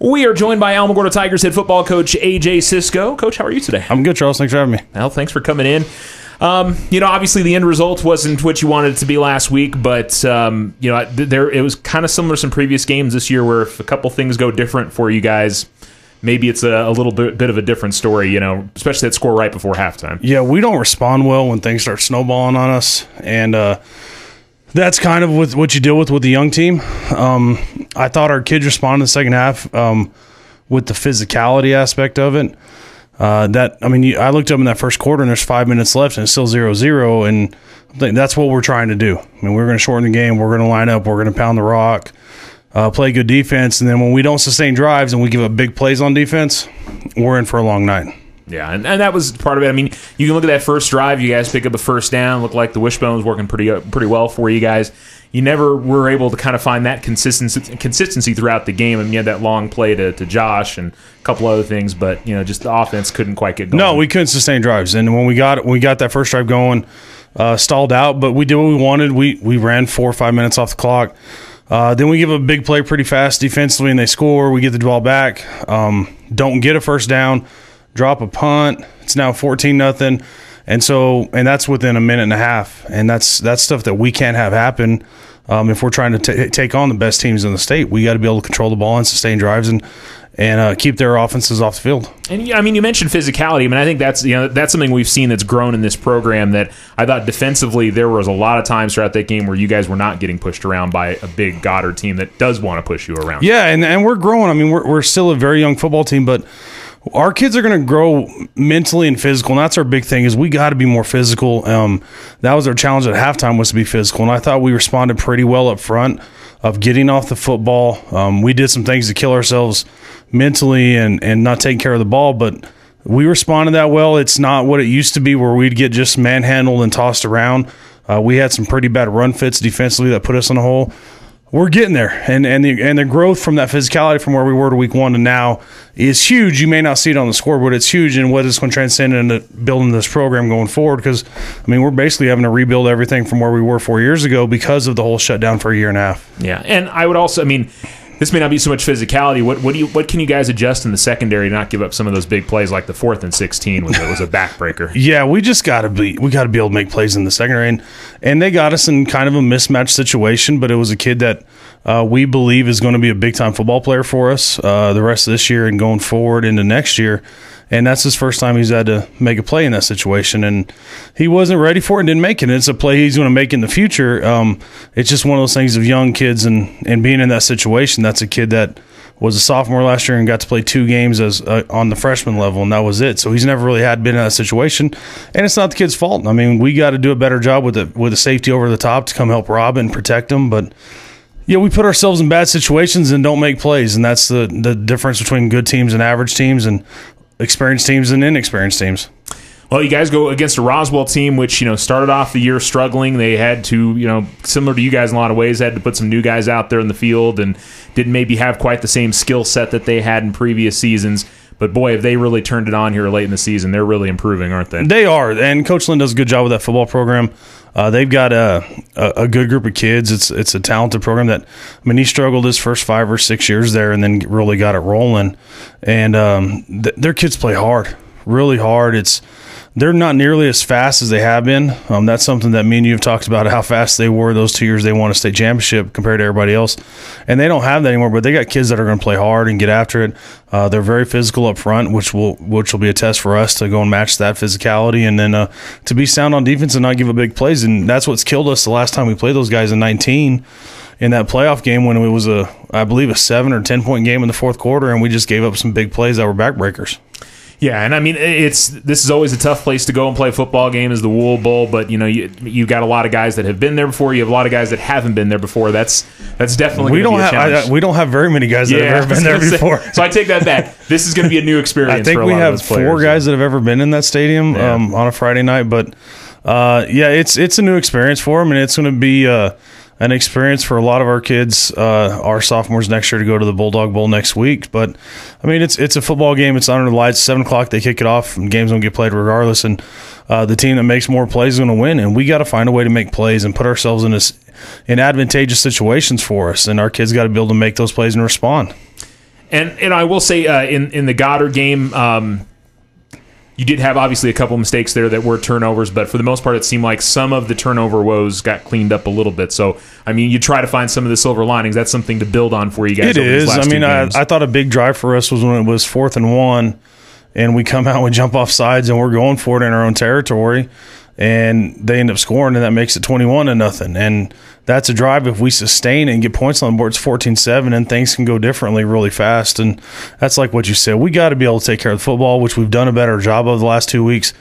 We are joined by Alamogordo Tigers head football coach A.J. Cisco. Coach, how are you today? I'm good, Charles. Thanks for having me. Well, thanks for coming in. Obviously the end result wasn't what you wanted it to be last week, but it was kind of similar to some previous games this year where if a couple things go different for you guys, maybe it's a little bit of a different story, especially that score right before halftime. Yeah, we don't respond well when things start snowballing on us, and that's kind of what you deal with the young team. I thought our kids responded in the second half with the physicality aspect of it. I looked up in that first quarter, and there's 5 minutes left, and it's still 0-0, and I think that's what we're trying to do. We're going to shorten the game. We're going to line up. We're going to pound the rock, play good defense, and then when we don't sustain drives and we give up big plays on defense, we're in for a long night. Yeah, and that was part of it. You can look at that first drive. You guys pick up a first down. Looked like the wishbone was working pretty well for you guys. You never were able to kind of find that consistency throughout the game. You had that long play to Josh and a couple other things, but just the offense couldn't quite get going. No, we couldn't sustain drives. And when we got that first drive going, stalled out, but we did what we wanted. We ran 4 or 5 minutes off the clock. Then we give a big play pretty fast defensively, and they score. We get the ball back. Don't get a first down. Drop a punt. It's now 14-0, and that's within a minute and a half. And that's stuff that we can't have happen. If we're trying to take on the best teams in the state, we got to be able to control the ball and sustain drives and keep their offenses off the field. And you mentioned physicality. I think that's something we've seen that's grown in this program. That I thought defensively there was a lot of times throughout that game where you guys were not getting pushed around by a big Goddard team that does want to push you around. Yeah, and we're growing. We're still a very young football team, but our kids are going to grow mentally and physical, and that's our big thing is we got to be more physical. That was our challenge at halftime, was to be physical, and I thought we responded pretty well up front of getting off the football. We did some things to kill ourselves mentally and not taking care of the ball, but we responded that well. It's not what it used to be where we'd get just manhandled and tossed around. We had some pretty bad run fits defensively that put us in a hole. We're getting there, and the growth from that physicality from where we were to week 1 to now is huge. You may not see it on the scoreboard, but it's huge, and what it's going to transcend into building this program going forward. Because we're basically having to rebuild everything from where we were 4 years ago because of the whole shutdown for a year and a half. Yeah, and I would also, this may not be so much physicality. What can you guys adjust in the secondary to not give up some of those big plays like the 4th and 16 when it was a backbreaker? Yeah, we got to be able to make plays in the secondary, and they got us in kind of a mismatched situation. But it was a kid that we believe is going to be a big time football player for us the rest of this year and going forward into next year. And that's his first time he's had to make a play in that situation. And he wasn't ready for it and didn't make it. And it's a play he's going to make in the future. It's just one of those things of young kids and being in that situation. That's a kid that was a sophomore last year and got to play 2 games as on the freshman level, and that was it. So he's never really been in that situation. And it's not the kid's fault. We got to do a better job with the safety over the top to come help Rob and protect him. But yeah, we put ourselves in bad situations and don't make plays. And that's the difference between good teams and average teams and experienced teams and inexperienced teams. Well, you guys go against a Roswell team which, started off the year struggling. They had to, similar to you guys in a lot of ways, had to put some new guys out there in the field and didn't maybe have quite the same skill set that they had in previous seasons. But boy, have they really turned it on here late in the season. They're really improving, aren't they? They are, and Coach Lynn does a good job with that football program. They've got a good group of kids. It's a talented program that, he struggled his first 5 or 6 years there and then really got it rolling. And their kids play hard, really hard. They're not nearly as fast as they have been. That's something that me and you have talked about, how fast they were those 2 years they won a state championship compared to everybody else. And they don't have that anymore, but they got kids that are going to play hard and get after it. They're very physical up front, which will be a test for us to go and match that physicality, and then to be sound on defense and not give up big plays. And that's what's killed us the last time we played those guys in 19 in that playoff game when it was I believe a 7 or 10 point game in the fourth quarter, and we just gave up some big plays that were backbreakers. Yeah, and this is always a tough place to go and play a football game, is the Wool Bowl. But you got a lot of guys that have been there before. You have a lot of guys that haven't been there before. That's definitely going to be a challenge. We don't have very many guys that have ever been there before. So I take that back. This is going to be a new experience. I think for a we lot have of those players. 4 guys that have ever been in that stadium on a Friday night. But it's a new experience for them, and it's going to be an experience for a lot of our kids, our sophomores next year, to go to the Bulldog Bowl next week. But it's a football game. It's under the lights, 7 o'clock. They kick it off, and games don't get played regardless. And the team that makes more plays is going to win. And we got to find a way to make plays and put ourselves in advantageous situations for us. And our kids got to be able to make those plays and respond. And I will say in the Goddard game, you did have obviously a couple mistakes there that were turnovers, but for the most part, it seemed like some of the turnover woes got cleaned up a little bit. So, I mean, you try to find some of the silver linings. That's something to build on for you guys. It is. I mean, I thought a big drive for us was when it was 4th and 1, and we come out, we jump off sides, and we're going for it in our own territory, and they end up scoring, and that makes it 21-0. And that's a drive. If we sustain it and get points on the board, it's 14-7, and things can go differently really fast. And that's like what you said. We got to be able to take care of the football, which we've done a better job of the last 2 weeks.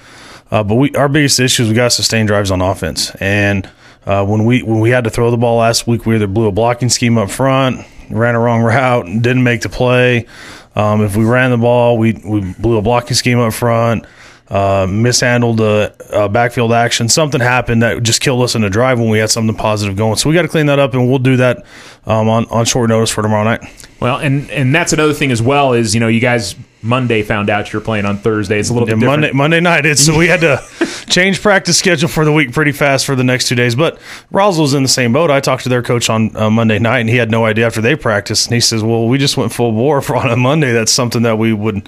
But our biggest issue is we got to sustain drives on offense. And when we had to throw the ball last week, we either blew a blocking scheme up front, ran a wrong route, didn't make the play. If we ran the ball, we blew a blocking scheme up front, mishandled a backfield action. Something happened that just killed us in the drive when we had something positive going. So we got to clean that up, and we'll do that on short notice for tomorrow night. Well, and that's another thing as well is, you guys Monday found out you're playing on Thursday. It's a little bit different. Monday night. So we had to change practice schedule for the week pretty fast for the next 2 days. But Roswell's in the same boat. I talked to their coach on Monday night, and he had no idea after they practiced. And he says, well, we just went full bore for on a Monday. That's something that we would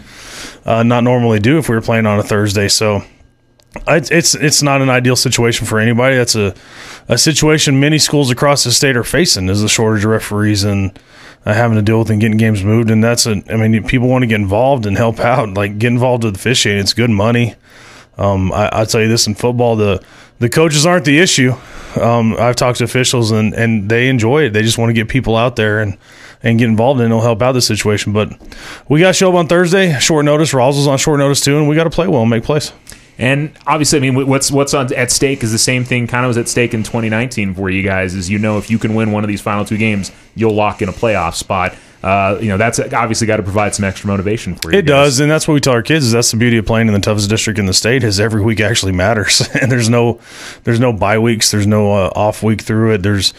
not normally do if we were playing on a Thursday. So it's not an ideal situation for anybody. That's a situation many schools across the state are facing, is the shortage of referees and having to deal with and getting games moved. And people want to get involved and help out, like get involved with officiating. It's good money. I'll tell you this, in football, the coaches aren't the issue. I've talked to officials and they enjoy it. They just want to get people out there and get involved, and it'll help out the situation. But we got to show up on Thursday, short notice. Roswell's on short notice too, and we got to play well and make plays. And obviously, I mean, what's at stake is the same thing kind of was at stake in 2019 for you guys. Is if you can win one of these final 2 games, you'll lock in a playoff spot. That's obviously got to provide some extra motivation for you. It does, and that's what we tell our kids. Is that's the beauty of playing in the toughest district in the state. Is every week actually matters, and there's no bye weeks. There's no off week through it. There's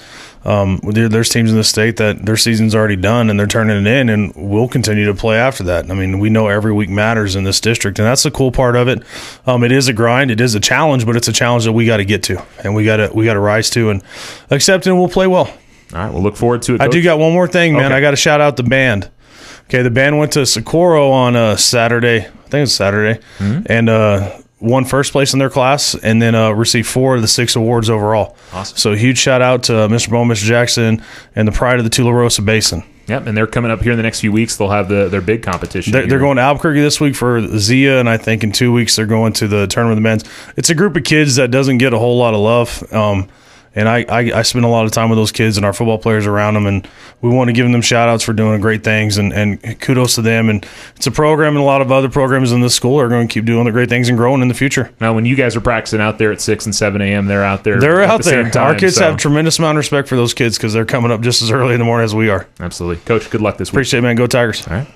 teams in the state that their season's already done and they're turning it in, and we'll continue to play after that. I mean, we know every week matters in this district, and that's the cool part of it. It is a grind, it is a challenge, but it's a challenge that we got to get to, and we got to rise to and accept it, and we'll play well. All right, we'll look forward to it, Coach. I do got one more thing, man. Okay. I got to shout out the band. Okay, the band went to Socorro on Saturday. I think it was Saturday, and won first place in their class, and then received 4 of the 6 awards overall. Awesome. So huge shout out to Mr. Bowen, Mr. Jackson, and the pride of the Tularosa Basin. Yep, and they're coming up here in the next few weeks. They'll have their big competition. They're going to Albuquerque this week for Zia, and I think in 2 weeks they're going to the Tournament of the Men's. It's a group of kids that doesn't get a whole lot of love. And I spend a lot of time with those kids and our football players around them, and we want to give them shout-outs for doing great things, and kudos to them. And it's a program, and a lot of other programs in this school are going to keep doing the great things and growing in the future. Now, when you guys are practicing out there at 6 and 7 a.m., they're out there. They're out there. Our kids have tremendous amount of respect for those kids because they're coming up just as early in the morning as we are. Absolutely. Coach, good luck this week. Appreciate it, man. Go Tigers. All right.